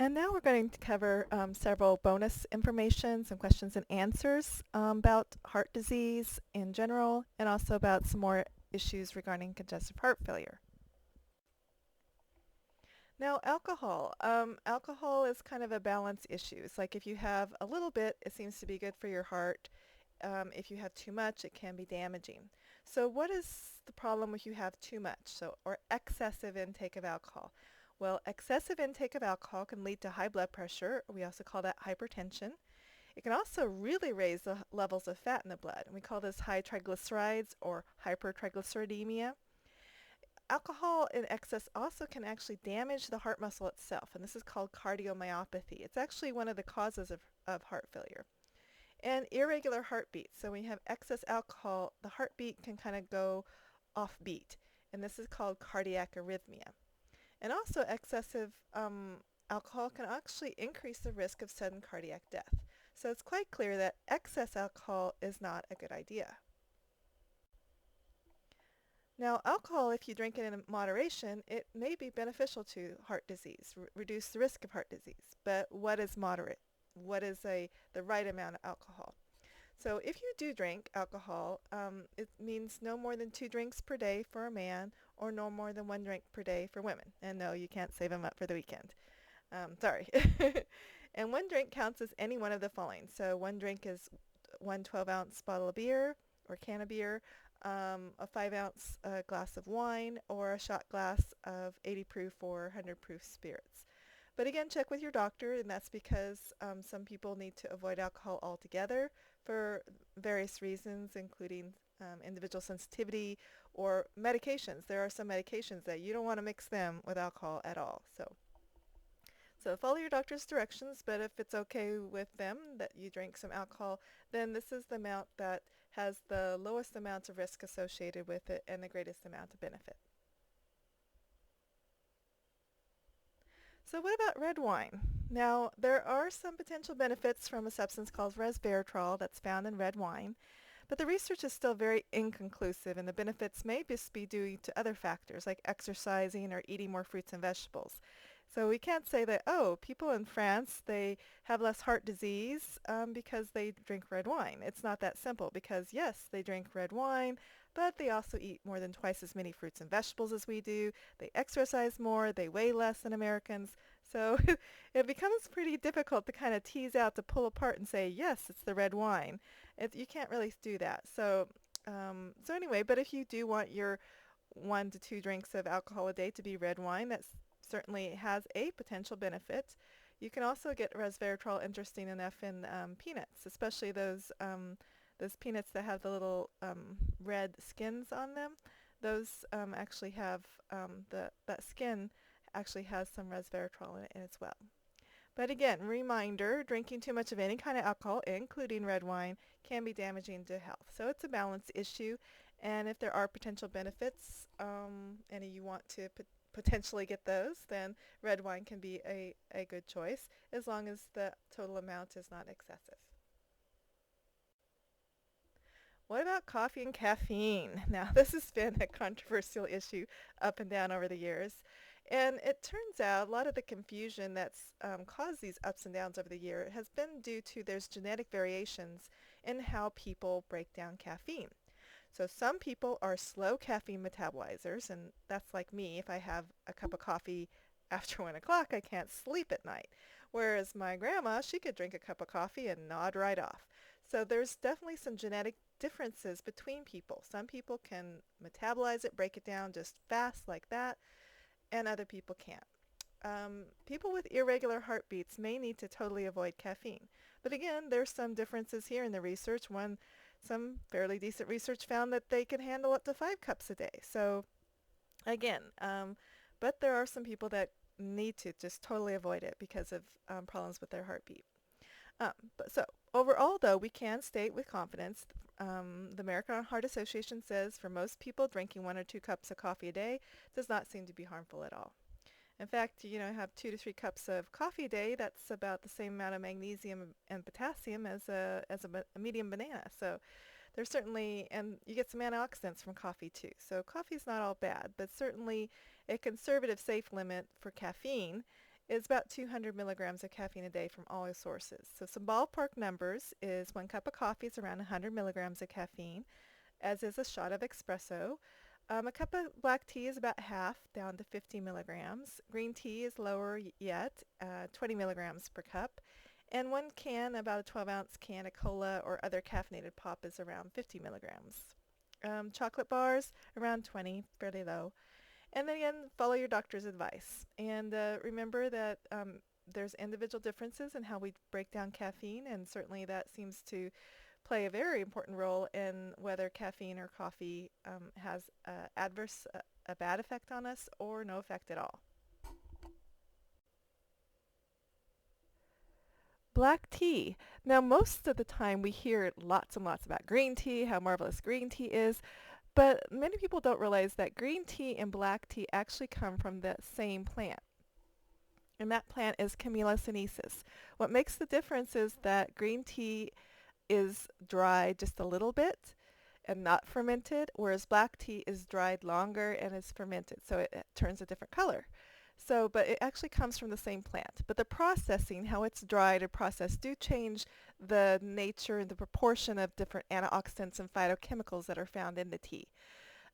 And now we're going to cover several bonus information, some questions and answers about heart disease in general, and also about some more issues regarding congestive heart failure. Now, alcohol. Alcohol is kind of a balance issue. It's like if you have a little bit, it seems to be good for your heart. If you have too much, it can be damaging. So what is the problem if you have too much, or excessive intake of alcohol? Well, excessive intake of alcohol can lead to high blood pressure. We also call that hypertension. It can also really raise the levels of fat in the blood, and we call this high triglycerides or hypertriglyceridemia. Alcohol in excess also can actually damage the heart muscle itself, and this is called cardiomyopathy. It's actually one of the causes of heart failure. And irregular heartbeat. So when you have excess alcohol, the heartbeat can kind of go off beat, and this is called cardiac arrhythmia. And also excessive alcohol can actually increase the risk of sudden cardiac death. So it's quite clear that excess alcohol is not a good idea. Now, alcohol, if you drink it in moderation, it may be beneficial to heart disease, reduce the risk of heart disease. But what is moderate? What is the right amount of alcohol? So if you do drink alcohol, it means no more than 2 drinks per day for a man or no more than 1 drink per day for women. And no, you can't save them up for the weekend. Sorry. And 1 drink counts as any one of the following. So 1 drink is 1 12-ounce bottle of beer or can of beer, a 5-ounce glass of wine, or a shot glass of 80 proof or 100 proof spirits. But again, check with your doctor, and that's because some people need to avoid alcohol altogether for various reasons, including individual sensitivity or medications. There are some medications that you don't want to mix them with alcohol at all. So follow your doctor's directions, but if it's okay with them that you drink some alcohol, then this is the amount that has the lowest amount of risk associated with it and the greatest amount of benefit. So what about red wine? Now, there are some potential benefits from a substance called resveratrol that's found in red wine, but the research is still very inconclusive, and the benefits may just be due to other factors like exercising or eating more fruits and vegetables. So we can't say that, oh, people in France, they have less heart disease because they drink red wine. It's not that simple because, yes, they drink red wine, but they also eat more than twice as many fruits and vegetables as we do. They exercise more. They weigh less than Americans. So it becomes pretty difficult to kind of tease out, to pull apart and say, yes, it's the red wine. You can't really do that. So anyway, but if you do want your 1 to 2 drinks of alcohol a day to be red wine, that certainly has a potential benefit. You can also get resveratrol, interesting enough, in peanuts, especially those peanuts that have the little red skins on them. Those actually have that skin actually has some resveratrol in it as well. But again, reminder, drinking too much of any kind of alcohol, including red wine, can be damaging to health. So it's a balance issue, and if there are potential benefits and you want to potentially get those, then red wine can be a good choice as long as the total amount is not excessive. What about coffee and caffeine? Now, this has been a controversial issue up and down over the years. And it turns out a lot of the confusion that's caused these ups and downs over the year has been due to there's genetic variations in how people break down caffeine. So some people are slow caffeine metabolizers, and that's like me. If I have a cup of coffee after 1 o'clock, I can't sleep at night. Whereas my grandma, she could drink a cup of coffee and nod right off. So there's definitely some genetic differences between people. Some people can metabolize it, break it down just fast like that, and other people can't. People with irregular heartbeats may need to totally avoid caffeine. But again, there's some differences here in the research. Some fairly decent research found that they can handle up to 5 cups a day. So again, but there are some people that need to just totally avoid it because of problems with their heartbeat. So overall, though, we can state with confidence, the American Heart Association says for most people, drinking 1 or 2 cups of coffee a day does not seem to be harmful at all. In fact, have 2 to 3 cups of coffee a day. That's about the same amount of magnesium and potassium as a medium banana. So there's certainly, and you get some antioxidants from coffee too. So coffee's not all bad, but certainly a conservative safe limit for caffeine is about 200 milligrams of caffeine a day from all sources. So some ballpark numbers is 1 cup of coffee is around 100 milligrams of caffeine, as is a shot of espresso. A cup of black tea is about half, down to 50 milligrams. Green tea is lower yet, 20 milligrams per cup. And one can, about a 12-ounce can of cola or other caffeinated pop is around 50 milligrams. Chocolate bars, around 20, fairly low. And then again, follow your doctor's advice. And remember that there's individual differences in how we break down caffeine, and certainly that seems to play a very important role in whether caffeine or coffee has a bad effect on us or no effect at all. Black tea. Now, most of the time we hear lots and lots about green tea, how marvelous green tea is, but many people don't realize that green tea and black tea actually come from the same plant. And that plant is Camellia sinensis. What makes the difference is that green tea is dried just a little bit and not fermented, whereas black tea is dried longer and is fermented, so it turns a different color. So, but it actually comes from the same plant. But the processing, how it's dried or processed, do change the nature and the proportion of different antioxidants and phytochemicals that are found in the tea.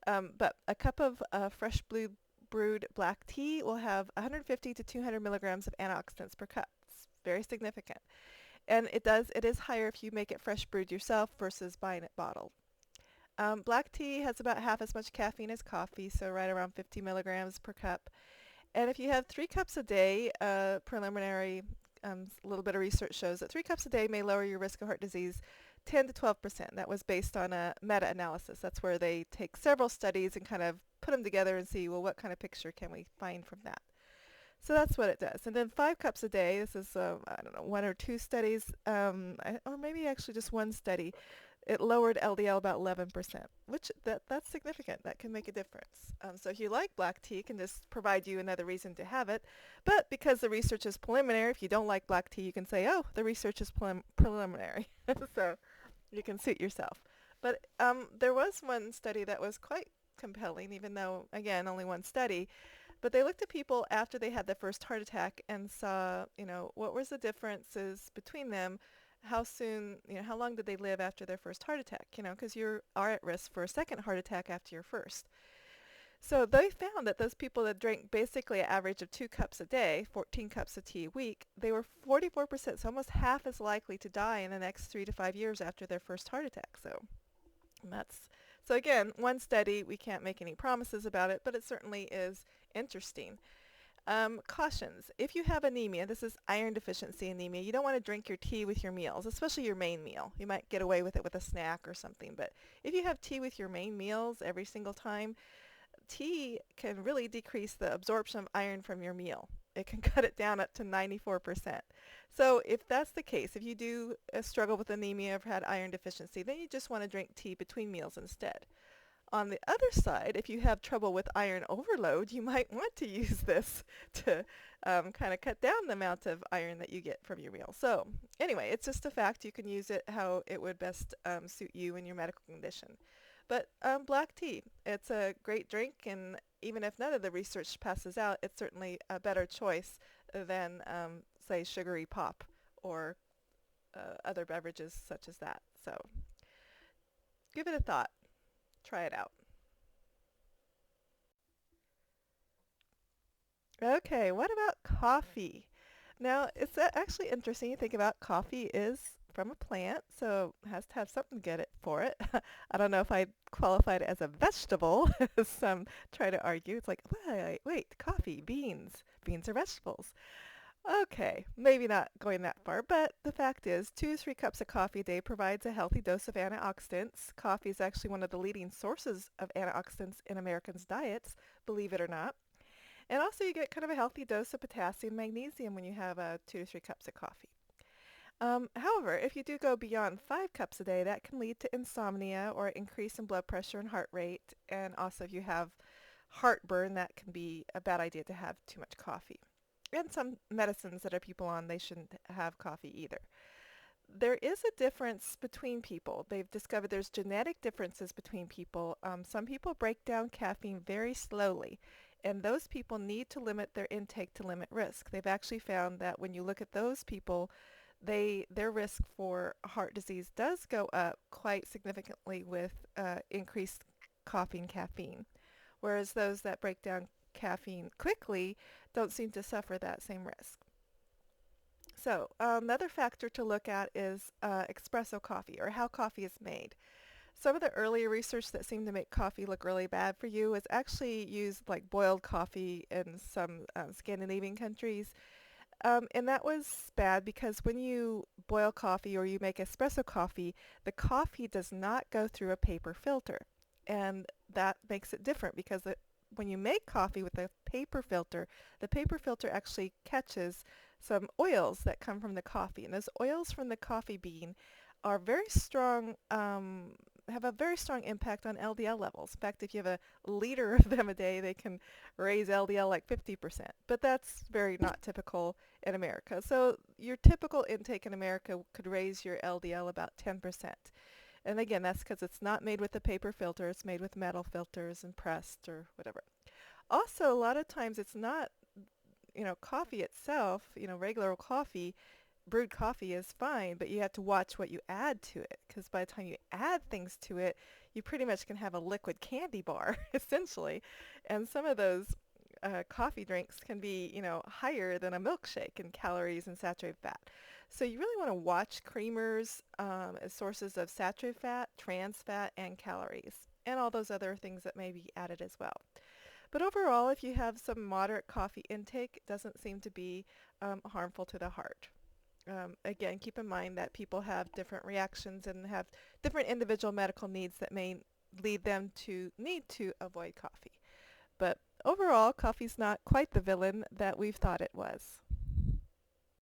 But a cup of fresh brewed black tea will have 150 to 200 milligrams of antioxidants per cup. It's very significant. And it is higher if you make it fresh brewed yourself versus buying it bottled. Black tea has about half as much caffeine as coffee, so right around 50 milligrams per cup. And if you have 3 cups a day, preliminary little bit of research shows that 3 cups a day may lower your risk of heart disease 10 to 12%. That was based on a meta-analysis. That's where they take several studies and kind of put them together and see, well, what kind of picture can we find from that? So that's what it does. And then 5 cups a day, this is, I don't know, 1 or 2 studies, or maybe actually just one study. It lowered LDL about 11%, which that's significant. That can make a difference. So if you like black tea, it can just provide you another reason to have it. But because the research is preliminary, if you don't like black tea, you can say, oh, the research is preliminary. So you can suit yourself. But there was one study that was quite compelling, even though, again, only one study. But they looked at people after they had their first heart attack and saw, what was the differences between them, how soon, how long did they live after their first heart attack, because you are at risk for a second heart attack after your first. So they found that those people that drank basically an average of 2 cups a day, 14 cups of tea a week, they were 44%, so almost half as likely to die in the next 3 to 5 years after their first heart attack. So again, one study, we can't make any promises about it, but it certainly is interesting. Cautions. If you have anemia, this is iron deficiency anemia, you don't want to drink your tea with your meals, especially your main meal. You might get away with it with a snack or something, but if you have tea with your main meals every single time, tea can really decrease the absorption of iron from your meal. It can cut it down up to 94%. So if that's the case, if you do struggle with anemia or had iron deficiency, then you just want to drink tea between meals instead. On the other side, if you have trouble with iron overload, you might want to use this to kind of cut down the amount of iron that you get from your meal. So anyway, it's just a fact. You can use it how it would best suit you and your medical condition. But black tea, it's a great drink, and even if none of the research passes out, it's certainly a better choice than, say, sugary pop or other beverages such as that. So give it a thought. Try it out. Okay, what about coffee? Now, it's actually interesting. You think about coffee is from a plant, so it has to have something to get it for it. I don't know if I'd qualify it as a vegetable, as some try to argue. It's like, wait, coffee, beans. Beans are vegetables. Okay, maybe not going that far, but the fact is 2 to 3 cups of coffee a day provides a healthy dose of antioxidants. Coffee is actually one of the leading sources of antioxidants in Americans' diets, believe it or not. And also you get kind of a healthy dose of potassium and magnesium when you have 2 to 3 cups of coffee. However, if you do go beyond 5 cups a day, that can lead to insomnia or increase in blood pressure and heart rate. And also if you have heartburn, that can be a bad idea to have too much coffee. And some medicines that are people on, they shouldn't have coffee either. There is a difference between people. They've discovered there's genetic differences between people. Some people break down caffeine very slowly. And those people need to limit their intake to limit risk. They've actually found that when you look at those people, their risk for heart disease does go up quite significantly with increased coffee and caffeine, whereas those that break down caffeine quickly don't seem to suffer that same risk. So another factor to look at is espresso coffee, or how coffee is made. Some of the earlier research that seemed to make coffee look really bad for you was actually used like boiled coffee in some Scandinavian countries. And that was bad because when you boil coffee or you make espresso coffee, the coffee does not go through a paper filter. And that makes it different because when you make coffee with a paper filter, the paper filter actually catches some oils that come from the coffee. And those oils from the coffee bean are very strong, have a very strong impact on LDL levels. In fact, if you have a liter of them a day, they can raise LDL like 50%. But that's very not typical in America. So your typical intake in America could raise your LDL about 10%. And again, that's because it's not made with a paper filter. It's made with metal filters and pressed or whatever. Also, a lot of times it's not, coffee itself, regular coffee, brewed coffee is fine, but you have to watch what you add to it because by the time you add things to it, you pretty much can have a liquid candy bar, essentially. And some of those coffee drinks can be, higher than a milkshake in calories and saturated fat. So you really want to watch creamers as sources of saturated fat, trans fat, and calories, and all those other things that may be added as well. But overall, if you have some moderate coffee intake, it doesn't seem to be harmful to the heart. Again, keep in mind that people have different reactions and have different individual medical needs that may lead them to need to avoid coffee. But overall, coffee's not quite the villain that we've thought it was.